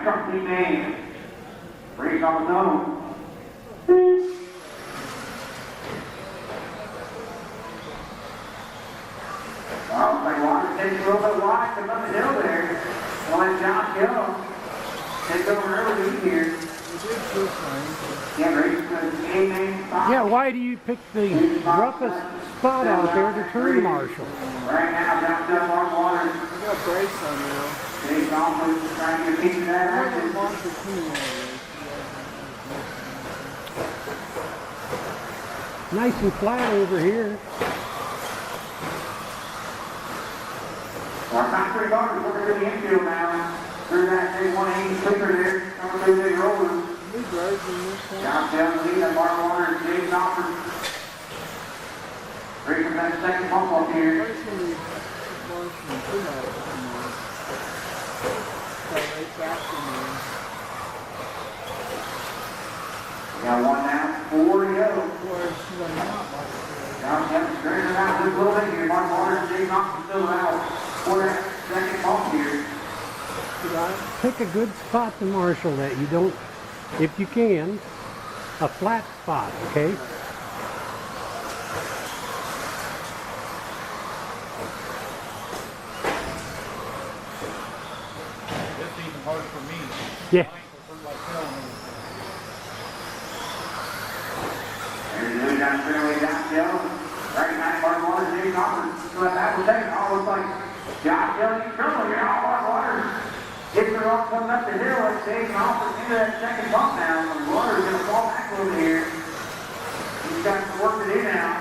Truck teammate. Race on his own. Well, like Walker takes a little bit wide to up the hill there. I'll let Josh go. Take over early here. Yeah, race the A-main spot. Yeah, why do you pick the roughest spot out there to turn marshal? Right now, Josh does Mark Waters. I got Bryce on now. He's almost trying to get a piece of that action. Nice and flat over here. Our top three cars looking to the infield now. Through that big 180 sweeper there, coming through the big rollers. Josh down the lead, and Mark Waters, James Alford. Breaking that second bump up here. We got one now, 4 to go. Josh Evans straightening it out just a little bit here. Mark Waters, James Alford still out for that second bump here. Pick a good spot to marshal that you don't, if you can, a flat spot, okay? That's even hard for me. Yeah. There's the down fairway down Joe. Right now, Mark Waters, James Alford. So that was taken almost like Josh Young in trouble here. Mark Waters gets her off coming up the hill. It's taking off into that second bump now. And Waters is going to fall back a little bit here. He's got some work to do now.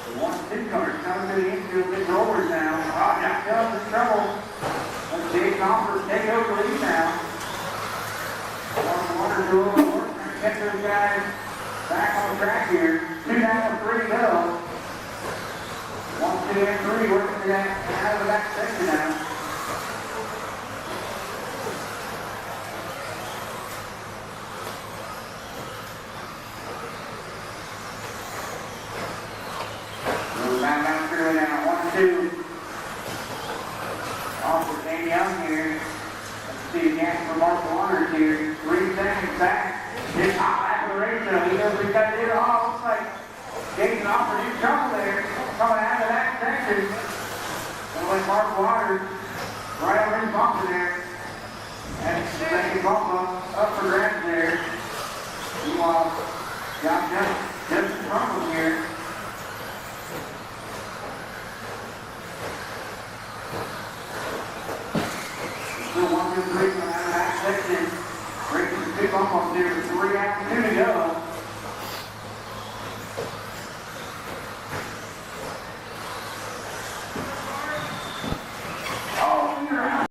The 1-2 cars coming to the infield, big rollers now. Oh, Josh Young in trouble. Let's take Alford take over the lead now. Mark Waters do a little bit work. Trying to get those guys back on track here. 2 down, 3 to go. 1, 2, and 3 working to that out of the back section now. Move back down through now. 1, 2. Off with Danny Young here. Let's see again for Mark Waters here. 3 seconds back. It's hot back of the race though. He knows he's got to do it all. Looks like Jason Alford in trouble there. Coming out of that section. Gonna let Mark Waters right over his bumper there. And second bump up for grabs there. Meanwhile, Josh just in front of him here. Still 1, 2, 3 coming out of that section. Breaking the big bump up there with 3 opportunities.